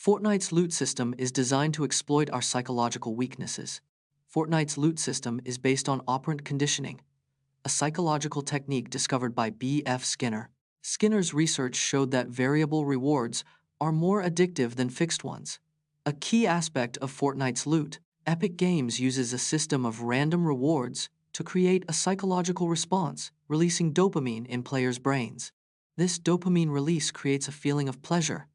Fortnite's loot system is designed to exploit our psychological weaknesses. Fortnite's loot system is based on operant conditioning, a psychological technique discovered by B.F. Skinner. Skinner's research showed that variable rewards are more addictive than fixed ones. A key aspect of Fortnite's loot, Epic Games uses a system of random rewards to create a psychological response, releasing dopamine in players' brains. This dopamine release creates a feeling of pleasure,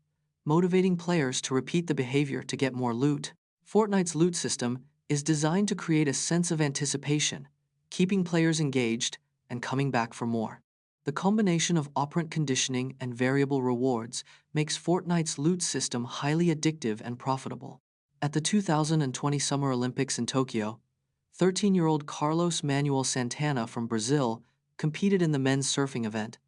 motivating players to repeat the behavior to get more loot. Fortnite's loot system is designed to create a sense of anticipation, keeping players engaged and coming back for more. The combination of operant conditioning and variable rewards makes Fortnite's loot system highly addictive and profitable. At the 2020 Summer Olympics in Tokyo, 13-year-old Carlos Manuel Santana from Brazil competed in the men's surfing event,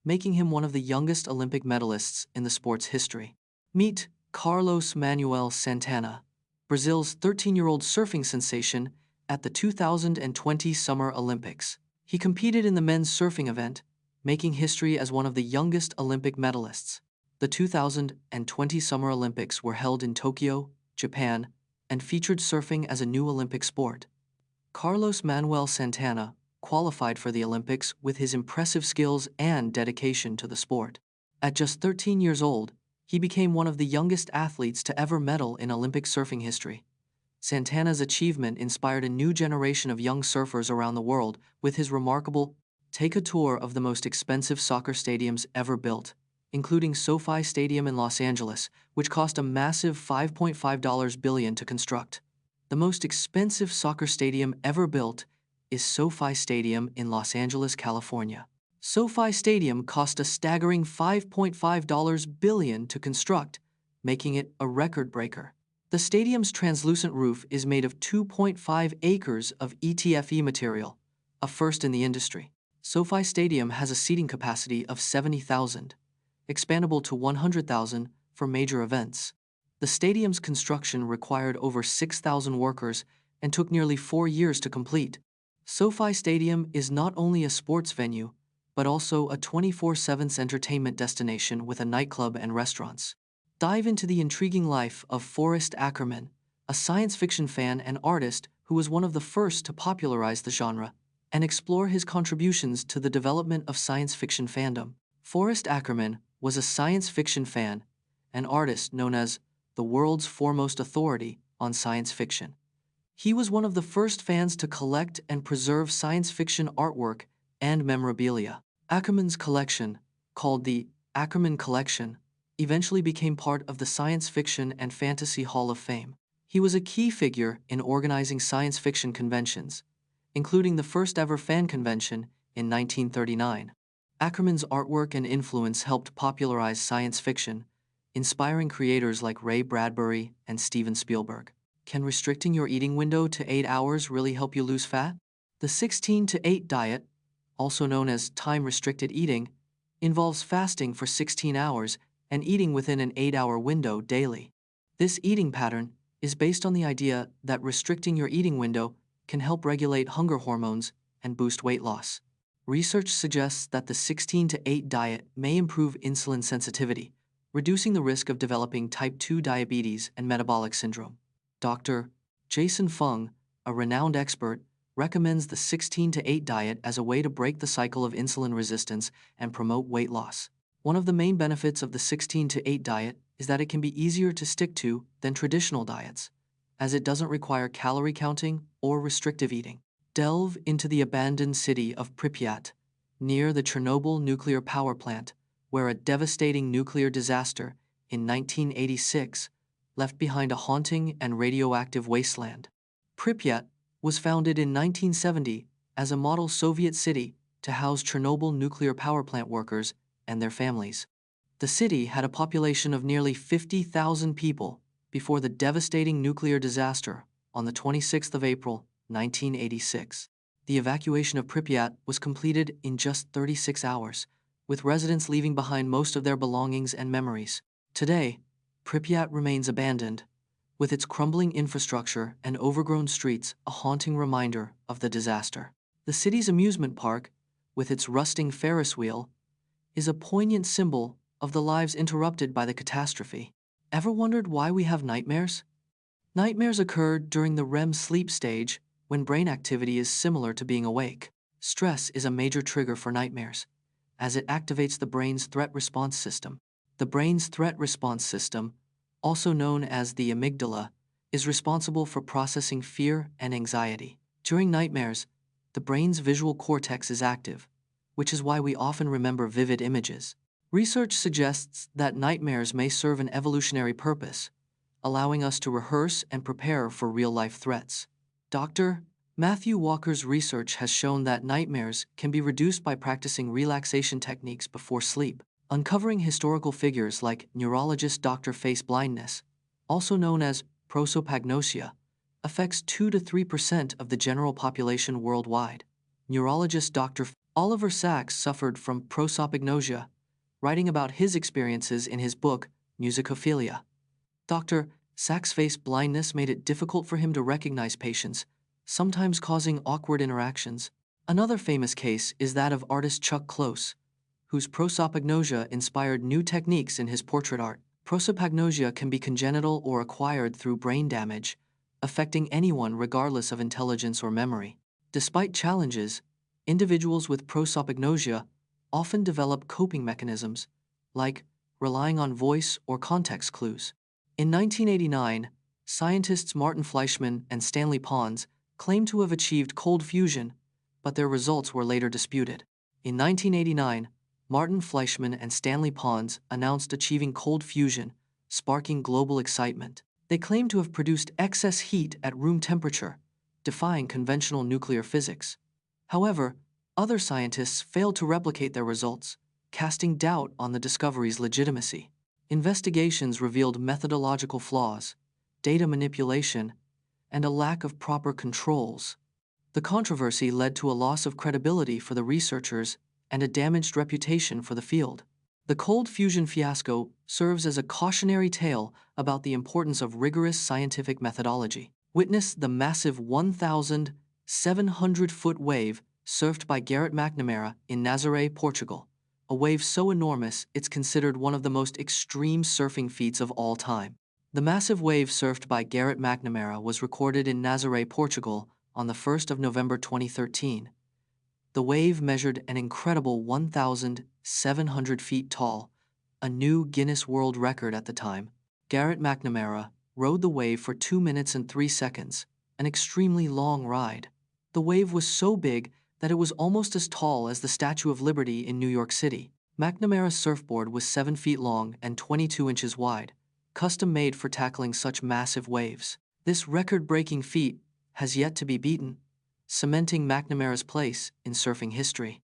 making him one of the youngest Olympic medalists in the sport's history. Meet Carlos Manuel Santana, Brazil's 13-year-old surfing sensation at the 2020 Summer Olympics. He competed in the men's surfing event, making history as one of the youngest Olympic medalists. The 2020 Summer Olympics were held in Tokyo, Japan, and featured surfing as a new Olympic sport. Carlos Manuel Santana qualified for the Olympics with his impressive skills and dedication to the sport. At just 13 years old, he became one of the youngest athletes to ever medal in Olympic surfing history. Santana's achievement inspired a new generation of young surfers around the world with his remarkable take a tour of the most expensive soccer stadiums ever built, including SoFi Stadium in Los Angeles, which cost a massive $5.5 billion to construct. The most expensive soccer stadium ever built is SoFi Stadium in Los Angeles, California. SoFi Stadium cost a staggering $5.5 billion to construct, making it a record breaker. The stadium's translucent roof is made of 2.5 acres of ETFE material, a first in the industry. SoFi Stadium has a seating capacity of 70,000, expandable to 100,000 for major events. The stadium's construction required over 6,000 workers and took nearly 4 years to complete. SoFi Stadium is not only a sports venue, but also a 24/7 entertainment destination with a nightclub and restaurants. Dive into the intriguing life of Forrest Ackerman, a science fiction fan and artist who was one of the first to popularize the genre, and explore his contributions to the development of science fiction fandom. Forrest Ackerman was a science fiction fan and artist known as the world's foremost authority on science fiction. He was one of the first fans to collect and preserve science fiction artwork and memorabilia. Ackerman's collection, called the Ackerman Collection, eventually became part of the Science Fiction and Fantasy Hall of Fame. He was a key figure in organizing science fiction conventions, including the first ever fan convention in 1939. Ackerman's artwork and influence helped popularize science fiction, inspiring creators like Ray Bradbury and Steven Spielberg. Can restricting your eating window to 8 hours really help you lose fat? The 16-to-8 diet, also known as time-restricted eating, involves fasting for 16 hours and eating within an 8-hour window daily. This eating pattern is based on the idea that restricting your eating window can help regulate hunger hormones and boost weight loss. Research suggests that the 16-to-8 diet may improve insulin sensitivity, reducing the risk of developing type 2 diabetes and metabolic syndrome. Dr. Jason Fung, a renowned expert, recommends the 16-to-8 diet as a way to break the cycle of insulin resistance and promote weight loss. One of the main benefits of the 16-to-8 diet is that it can be easier to stick to than traditional diets, as it doesn't require calorie counting or restrictive eating. Delve into the abandoned city of Pripyat, near the Chernobyl nuclear power plant, where a devastating nuclear disaster in 1986 left behind a haunting and radioactive wasteland. Pripyat was founded in 1970 as a model Soviet city to house Chernobyl nuclear power plant workers and their families. The city had a population of nearly 50,000 people before the devastating nuclear disaster on the 26th of April, 1986. The evacuation of Pripyat was completed in just 36 hours, with residents leaving behind most of their belongings and memories. Today, Pripyat remains abandoned, with its crumbling infrastructure and overgrown streets a haunting reminder of the disaster. The city's amusement park, with its rusting Ferris wheel, is a poignant symbol of the lives interrupted by the catastrophe. Ever wondered why we have nightmares? Nightmares occur during the REM sleep stage when brain activity is similar to being awake. Stress is a major trigger for nightmares, as it activates the brain's threat response system. The brain's threat response system, also known as the amygdala, is responsible for processing fear and anxiety. During nightmares, the brain's visual cortex is active, which is why we often remember vivid images. Research suggests that nightmares may serve an evolutionary purpose, allowing us to rehearse and prepare for real-life threats. Dr. Matthew Walker's research has shown that nightmares can be reduced by practicing relaxation techniques before sleep. Uncovering historical figures like neurologist Dr. Face blindness, also known as prosopagnosia, affects 2 to 3% of the general population worldwide. Neurologist Dr. Oliver Sacks suffered from prosopagnosia, writing about his experiences in his book, Musicophilia. Dr. Sacks' face blindness made it difficult for him to recognize patients, sometimes causing awkward interactions. Another famous case is that of artist Chuck Close, whose prosopagnosia inspired new techniques in his portrait art. Prosopagnosia can be congenital or acquired through brain damage, affecting anyone regardless of intelligence or memory. Despite challenges, individuals with prosopagnosia often develop coping mechanisms, like relying on voice or context clues. In 1989, scientists Martin Fleischmann and Stanley Pons claimed to have achieved cold fusion, but their results were later disputed. In 1989, Martin Fleischmann and Stanley Pons announced achieving cold fusion, sparking global excitement. They claimed to have produced excess heat at room temperature, defying conventional nuclear physics. However, other scientists failed to replicate their results, casting doubt on the discovery's legitimacy. Investigations revealed methodological flaws, data manipulation, and a lack of proper controls. The controversy led to a loss of credibility for the researchers and a damaged reputation for the field. The cold fusion fiasco serves as a cautionary tale about the importance of rigorous scientific methodology. Witness the massive 1,700-foot wave surfed by Garrett McNamara in Nazaré, Portugal. A wave so enormous it's considered one of the most extreme surfing feats of all time. The massive wave surfed by Garrett McNamara was recorded in Nazaré, Portugal on the 1st of November 2013. The wave measured an incredible 1,700 feet tall, a new Guinness World Record at the time. Garrett McNamara rode the wave for 2 minutes and 3 seconds, an extremely long ride. The wave was so big that it was almost as tall as the Statue of Liberty in New York City. McNamara's surfboard was 7 feet long and 22 inches wide, custom-made for tackling such massive waves. This record-breaking feat has yet to be beaten, cementing McNamara's place in surfing history.